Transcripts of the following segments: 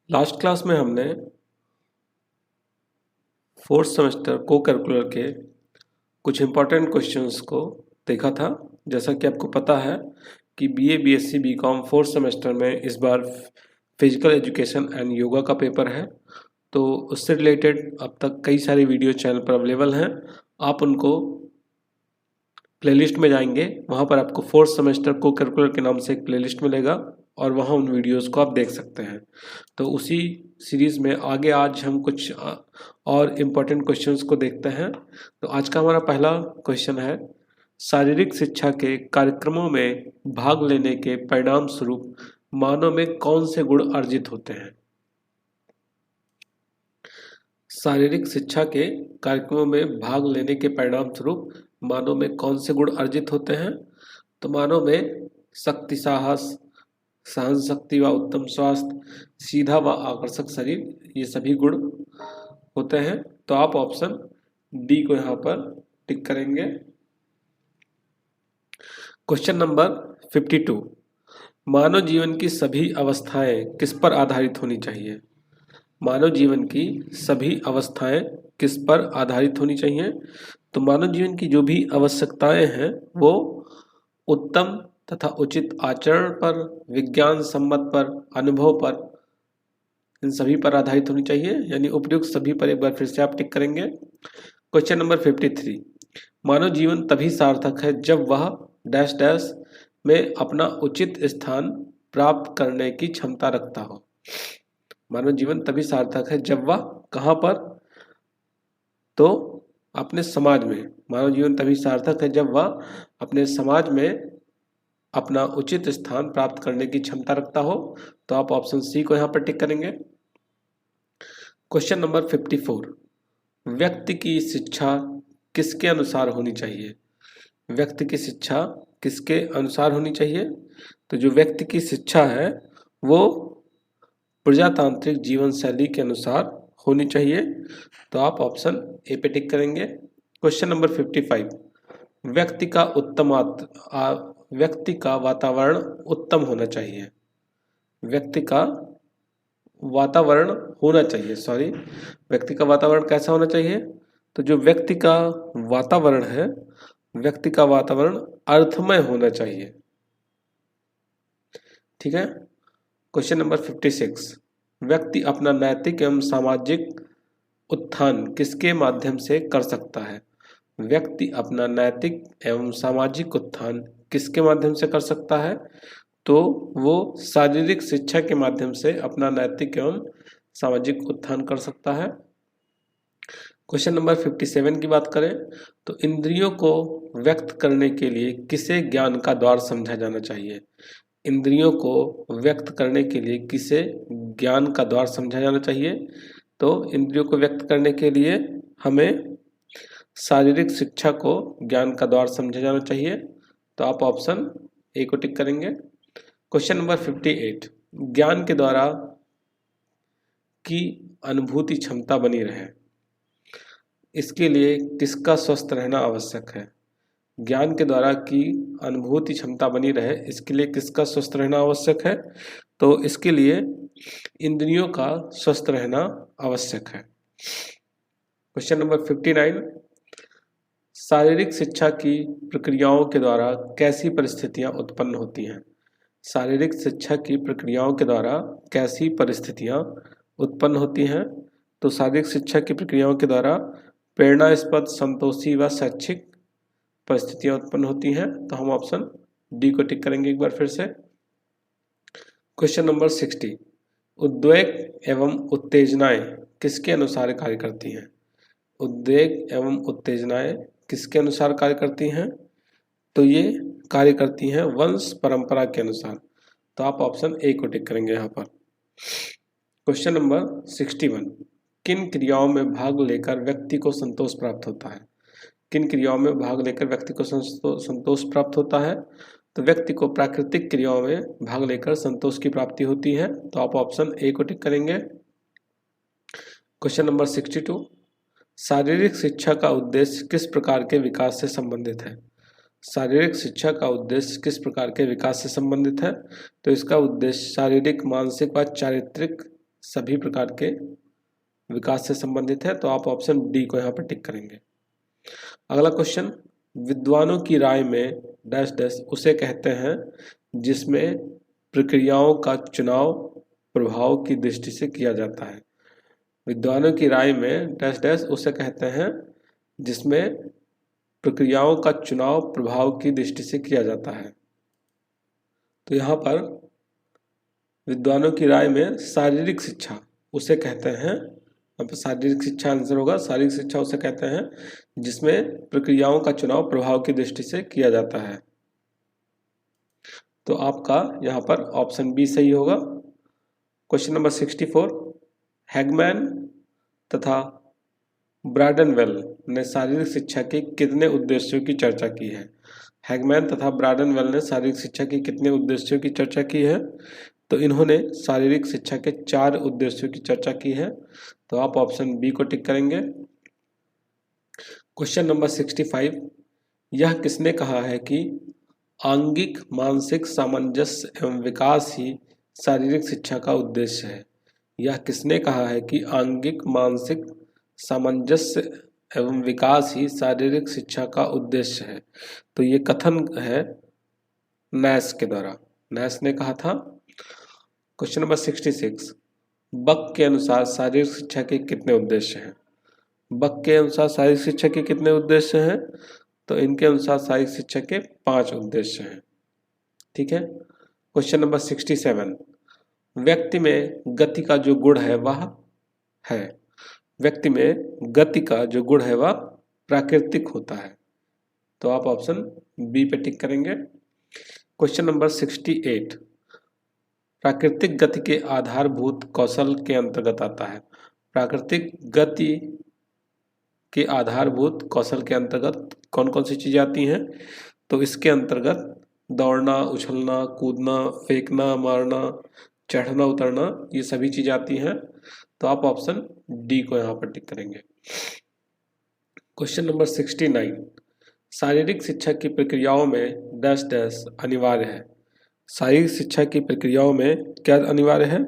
Last class में हमने fourth semester को करिकुलर के कुछ इम्पोर्टेंट क्वेश्चंस को देखा था। जैसा कि आपको पता है कि BA, BSc, BCom fourth semester में इस बार फिजिकल एजुकेशन एंड योगा का पेपर है। तो उससे रिलेटेड अब तक कई सारी वीडियो चैनल पर अवेलेबल हैं। आप उनको प्लेलिस्ट में जाएंगे, वहाँ पर आपको फोर्थ सेमेस्टर को करिकुलर के नाम से एक प्लेलिस्ट मिलेगा और वहाँ उन वीडियोस को आप देख सकते हैं। तो उसी सीरीज़ में आगे आज हम कुछ और इम्पोर्टेंट क्वेश्चंस को देखते हैं। तो आज का हमारा पहला क्वेश्चन है, शारीरिक शिक्षा के कार्यक्रमों में भाग लेने के परिणाम स्वरूप मानव में कौन से गुण अर्जित होते हैं। शारीरिक शिक्षा के कार्यक्रमों में भाग लेने के परिणाम स्वरूप मानव में कौन से गुण अर्जित होते हैं। तो मानव में शक्ति, साहस, सहन शक्ति व उत्तम स्वास्थ्य, सीधा व आकर्षक शरीर, ये सभी गुण होते हैं। तो आप ऑप्शन डी को यहाँ पर टिक करेंगे। क्वेश्चन नंबर 52, मानव जीवन की सभी अवस्थाएं किस पर आधारित होनी चाहिए। मानव जीवन की सभी अवस्थाएं किस पर आधारित होनी चाहिए। तो मानव जीवन की जो भी आवश्यकताएं हैं वो उत्तम तथा उचित आचरण पर, विज्ञान सम्मत पर, अनुभव पर, इन सभी पर आधारित होनी चाहिए, यानी उपयुक्त सभी पर एक बार फिर से आप टिक करेंगे। क्वेश्चन नंबर 53, मानव जीवन तभी सार्थक है जब वह डैश डैश में अपना उचित स्थान प्राप्त करने की क्षमता रखता हो। मानव जीवन तभी सार्थक है जब वह कहाँ पर, तो अपने समाज में। मानव जीवन तभी सार्थक है जब वह अपने समाज में अपना उचित स्थान प्राप्त करने की क्षमता रखता हो। तो आप ऑप्शन सी को यहाँ पर टिक करेंगे। क्वेश्चन नंबर 54, व्यक्ति की शिक्षा किसके अनुसार होनी चाहिए। व्यक्ति की शिक्षा किसके अनुसार होनी चाहिए। तो जो व्यक्ति की शिक्षा है वो प्रजातांत्रिक जीवन शैली के अनुसार होनी चाहिए। तो आप ऑप्शन ए पे टिक करेंगे। क्वेश्चन नंबर 55, व्यक्ति का वातावरण उत्तम होना चाहिए। व्यक्ति का वातावरण होना चाहिए, व्यक्ति का वातावरण कैसा होना चाहिए। तो जो व्यक्ति का वातावरण है, व्यक्ति का वातावरण अर्थमय होना चाहिए। ठीक है। क्वेश्चन नंबर 56, व्यक्ति अपना नैतिक एवं सामाजिक उत्थान किसके माध्यम से कर सकता है। व्यक्ति अपना नैतिक एवं सामाजिक उत्थान किसके माध्यम से कर सकता है। तो वो शारीरिक शिक्षा के माध्यम से अपना नैतिक एवं सामाजिक उत्थान कर सकता है। क्वेश्चन नंबर 57 की बात करें तो इंद्रियों को व्यक्त करने के लिए किसे ज्ञान का द्वार समझा जाना चाहिए। इंद्रियों को व्यक्त करने के लिए किसे ज्ञान का द्वार समझा जाना चाहिए। तो इंद्रियों को व्यक्त करने के लिए हमें शारीरिक शिक्षा को ज्ञान का द्वार समझा जाना चाहिए। तो आप ऑप्शन ए को टिक करेंगे। क्वेश्चन नंबर 58, ज्ञान के द्वारा की अनुभूति क्षमता बनी रहे, इसके लिए किसका स्वस्थ रहना आवश्यक है। ज्ञान के द्वारा की अनुभूति क्षमता बनी रहे, इसके लिए किसका स्वस्थ रहना आवश्यक है। तो इसके लिए इंद्रियों का स्वस्थ रहना आवश्यक है। क्वेश्चन नंबर 59, शारीरिक शिक्षा की प्रक्रियाओं के द्वारा कैसी परिस्थितियां उत्पन्न होती हैं। शारीरिक शिक्षा की प्रक्रियाओं के द्वारा कैसी परिस्थितियां उत्पन्न होती हैं। तो शारीरिक शिक्षा की प्रक्रियाओं के द्वारा प्रेरणास्पद, संतोषी व शैक्षिक परिस्थितियां उत्पन्न होती हैं। तो हम ऑप्शन डी को टिक करेंगे एक बार फिर से। क्वेश्चन नंबर 60, उद्वेग एवं उत्तेजनाएं किसके अनुसार कार्य करती हैं। उद्वेग एवं उत्तेजनाएं किसके अनुसार कार्य करती हैं। तो ये कार्य करती हैं वंश परंपरा के अनुसार। तो आप ऑप्शन ए को टिक करेंगे यहाँ पर। क्वेश्चन नंबर 61, किन क्रियाओं में भाग लेकर व्यक्ति को संतोष प्राप्त होता है। किन क्रियाओं में भाग लेकर व्यक्ति को संतोष प्राप्त होता है। तो व्यक्ति को प्राकृतिक क्रियाओं में भाग लेकर संतोष की प्राप्ति होती है। तो आप ऑप्शन ए को टिक करेंगे। क्वेश्चन नंबर 62, शारीरिक शिक्षा का उद्देश्य किस प्रकार के विकास से संबंधित है। शारीरिक शिक्षा का उद्देश्य किस प्रकार के विकास से संबंधित है। तो इसका उद्देश्य शारीरिक, मानसिक व चारित्रिक सभी प्रकार के विकास से संबंधित है, तो आप ऑप्शन डी को यहाँ पर टिक करेंगे। अगला क्वेश्चन, विद्वानों की राय में डैश डैश उसे कहते हैं जिसमें प्रक्रियाओं का चुनाव प्रभाव की दृष्टि से किया जाता है। विद्वानों की राय में डैश डैश उसे कहते हैं जिसमें प्रक्रियाओं का चुनाव प्रभाव की दृष्टि से किया जाता है। तो यहाँ पर विद्वानों की राय में शारीरिक शिक्षा उसे कहते हैं, यहाँ पर शारीरिक शिक्षा आंसर होगा। शारीरिक शिक्षा उसे कहते हैं जिसमें प्रक्रियाओं का चुनाव प्रभाव की दृष्टि से किया जाता है। तो आपका यहाँ पर ऑप्शन बी सही होगा। क्वेश्चन नंबर 64, हैगमैन तथा ब्राडनवेल ने शारीरिक शिक्षा के कितने उद्देश्यों की चर्चा की है। हैगमैन तथा ब्राडनवेल ने शारीरिक शिक्षा के कितने उद्देश्यों की चर्चा की है? तो इन्होंने शारीरिक शिक्षा के 4 उद्देश्यों की चर्चा की है। तो आप ऑप्शन बी को टिक करेंगे। क्वेश्चन नंबर 65, यह किसने कहा है कि आंगिक मानसिक सामंजस्य एवं विकास ही शारीरिक शिक्षा का उद्देश्य है। यह किसने कहा है कि आंगिक मानसिक सामंजस्य एवं विकास ही शारीरिक शिक्षा का उद्देश्य है? तो ये कथन है नैश के द्वारा, नैश ने कहा था। क्वेश्चन नंबर 66, बक के अनुसार शारीरिक शिक्षा के कितने उद्देश्य हैं? बक के अनुसार शारीरिक शिक्षा के कितने उद्देश्य हैं? तो इनके अनुसार शारीरिक शिक्षा के 5 उद्देश्य हैं। ठीक है। क्वेश्चन नंबर 67, व्यक्ति में गति का जो गुण है वह है, व्यक्ति में गति का जो गुण है वह प्राकृतिक होता है। तो आप ऑप्शन बी पे टिक करेंगे। क्वेश्चन नंबर 68, प्राकृतिक गति के आधारभूत कौशल के अंतर्गत आता है। प्राकृतिक गति के आधारभूत कौशल के अंतर्गत कौन कौन सी चीजें आती हैं? तो इसके अंतर्गत दौड़ना, उछलना, कूदना, फेंकना, मारना, चढ़ना, उतरना, ये सभी चीजें आती हैं। तो आप ऑप्शन डी को यहाँ पर टिक करेंगे। क्वेश्चन नंबर 69, शारीरिक शिक्षा की प्रक्रियाओं में डैश डैश अनिवार्य है। शारीरिक शिक्षा की प्रक्रियाओं में क्या अनिवार्य है?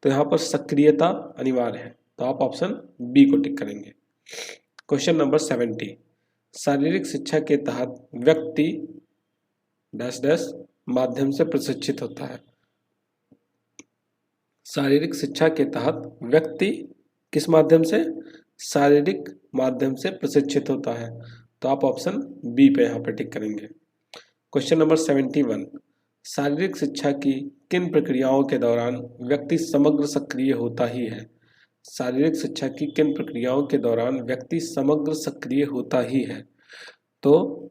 तो यहाँ पर सक्रियता अनिवार्य है। तो आप ऑप्शन बी को टिक करेंगे। क्वेश्चन नंबर 70, शारीरिक शिक्षा के तहत व्यक्ति डैश डैश माध्यम से प्रशिक्षित होता है। शारीरिक शिक्षा के तहत व्यक्ति किस माध्यम से? शारीरिक माध्यम से प्रशिक्षित होता है। तो आप ऑप्शन बी पे यहाँ पर टिक करेंगे। क्वेश्चन नंबर 71, शारीरिक शिक्षा की किन प्रक्रियाओं के दौरान व्यक्ति समग्र सक्रिय होता ही है? शारीरिक शिक्षा की किन प्रक्रियाओं के दौरान व्यक्ति समग्र सक्रिय होता ही है? तो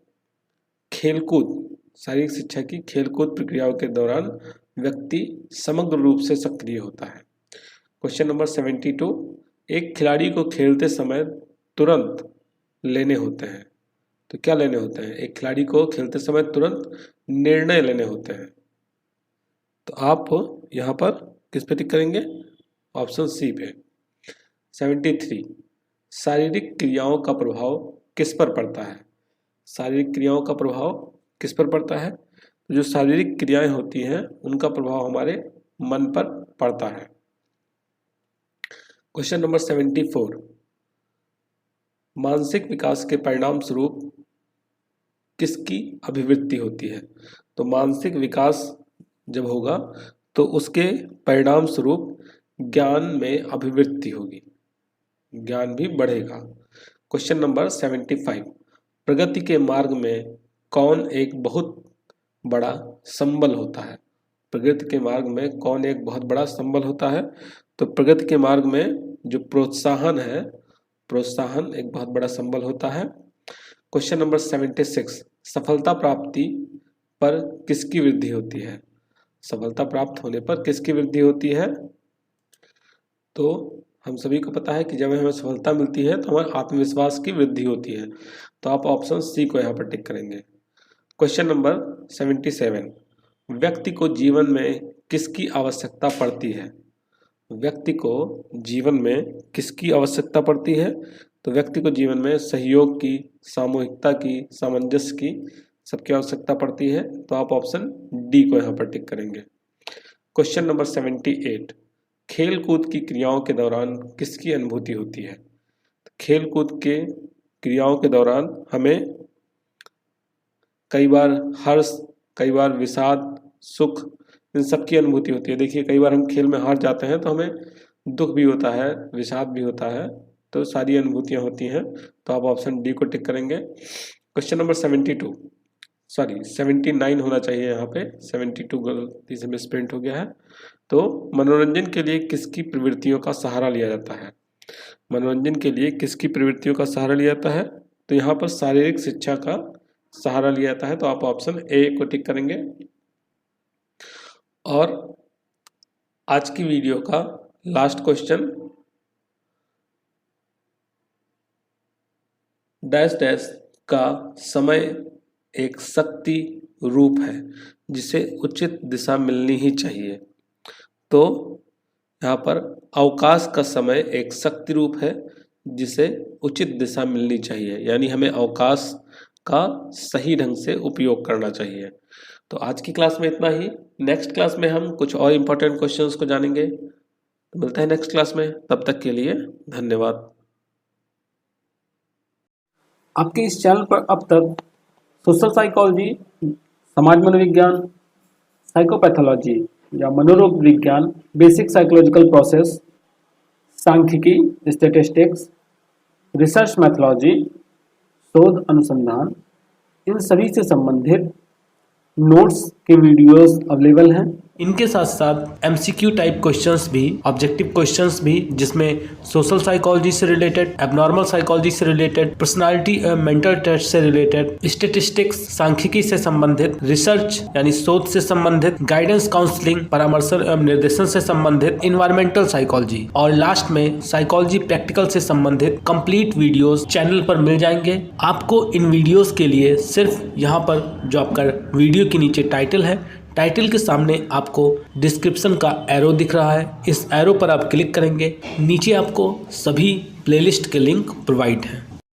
खेलकूद, शारीरिक शिक्षा की खेलकूद प्रक्रियाओं के दौरान व्यक्ति समग्र रूप से सक्रिय होता है। क्वेश्चन नंबर 72, एक खिलाड़ी को खेलते समय तुरंत लेने होते हैं। तो क्या लेने होते हैं? एक खिलाड़ी को खेलते समय तुरंत निर्णय लेने होते हैं। तो आप यहाँ पर किस पे टिक करेंगे? ऑप्शन सी पे। 73, शारीरिक क्रियाओं का प्रभाव किस पर पड़ता है? शारीरिक क्रियाओं का प्रभाव किस पर पड़ता है? जो शारीरिक क्रियाएं होती हैं उनका प्रभाव हमारे मन पर पड़ता है। क्वेश्चन नंबर 74, मानसिक विकास के परिणाम स्वरूप किसकी अभिवृद्धि होती है? तो मानसिक विकास जब होगा तो उसके परिणाम स्वरूप ज्ञान में अभिवृद्धि होगी, ज्ञान भी बढ़ेगा। क्वेश्चन नंबर 75, प्रगति के मार्ग में कौन एक बहुत बड़ा संबल होता है? प्रगति के मार्ग में कौन एक बहुत बड़ा संबल होता है? तो प्रगति के मार्ग में जो प्रोत्साहन है, प्रोत्साहन एक बहुत बड़ा संबल होता है। क्वेश्चन नंबर 76, सफलता प्राप्ति पर किसकी वृद्धि होती है? सफलता प्राप्त होने पर किसकी वृद्धि होती है? तो हम सभी को पता है कि जब हमें सफलता मिलती है तो हमारे आत्मविश्वास की वृद्धि होती है। तो आप ऑप्शन सी को यहाँ पर टिक करेंगे। क्वेश्चन नंबर 77, व्यक्ति को जीवन में किसकी आवश्यकता पड़ती है? व्यक्ति को जीवन में किसकी आवश्यकता पड़ती है? तो व्यक्ति को जीवन में सहयोग की, सामूहिकता की, सामंजस्य की, सबकी आवश्यकता पड़ती है। तो आप ऑप्शन डी को यहाँ पर टिक करेंगे। क्वेश्चन नंबर 78, खेल कूद की क्रियाओं के दौरान किसकी अनुभूति होती है? खेल कूद के क्रियाओं के दौरान हमें कई बार हर्ष, कई बार विषाद, सुख, इन सब की अनुभूति होती है। देखिए कई बार हम खेल में हार जाते हैं तो हमें दुख भी होता है, विषाद भी होता है, तो सारी अनुभूतियाँ होती हैं। तो आप ऑप्शन डी को टिक करेंगे। क्वेश्चन नंबर 79 होना चाहिए, यहाँ पे 72 गलती से मिसप्रिंट हो गया है। तो मनोरंजन के लिए किसकी प्रवृत्तियों का सहारा लिया जाता है? मनोरंजन के लिए किसकी प्रवृत्तियों का सहारा लिया जाता है? तो यहाँ पर शारीरिक शिक्षा का सहारा लिया जाता है। तो आप ऑप्शन ए को टिक करेंगे। और आज की वीडियो का लास्ट क्वेश्चन, डैश डैश का समय एक शक्ति रूप है जिसे उचित दिशा मिलनी ही चाहिए। तो यहाँ पर अवकाश का समय एक शक्ति रूप है जिसे उचित दिशा मिलनी चाहिए, यानी हमें अवकाश का सही ढंग से उपयोग करना चाहिए। तो आज की क्लास में इतना ही। नेक्स्ट क्लास में हम कुछ और इम्पोर्टेंट क्वेश्चंस को जानेंगे। तो मिलते हैं नेक्स्ट क्लास में, तब तक के लिए धन्यवाद। आपके इस चैनल पर अब तक सोशल साइकोलॉजी, समाज मनोविज्ञान, साइकोपैथोलॉजी या मनोरोग विज्ञान, बेसिक साइकोलॉजिकल प्रोसेस, सांख्यिकी, स्टैटिस्टिक्स, रिसर्च मैथोलॉजी, शोध अनुसंधान, इन सभी से संबंधित नोट्स के वीडियोस अवेलेबल हैं। इनके साथ साथ एमसीक्यू टाइप क्वेश्चंस भी, ऑब्जेक्टिव क्वेश्चंस भी, जिसमें सोशल साइकोलॉजी से रिलेटेड, एबनॉर्मल साइकोलॉजी से रिलेटेड, पर्सनालिटी एवं मेंटल टेस्ट से रिलेटेड, स्टैटिस्टिक्स, सांख्यिकी से संबंधित, रिसर्च यानी शोध से संबंधित, गाइडेंस काउंसलिंग, परामर्शन एवं निर्देशन से संबंधित, इन्वायरमेंटल साइकोलॉजी और लास्ट में साइकोलॉजी प्रैक्टिकल से संबंधित कंप्लीट वीडियोस चैनल पर मिल जाएंगे। आपको इन वीडियोस के लिए सिर्फ यहाँ पर जो आपका वीडियो के नीचे टाइटल है, टाइटल के सामने आपको डिस्क्रिप्शन का एरो दिख रहा है, इस एरो पर आप क्लिक करेंगे, नीचे आपको सभी प्लेलिस्ट के लिंक प्रोवाइड हैं।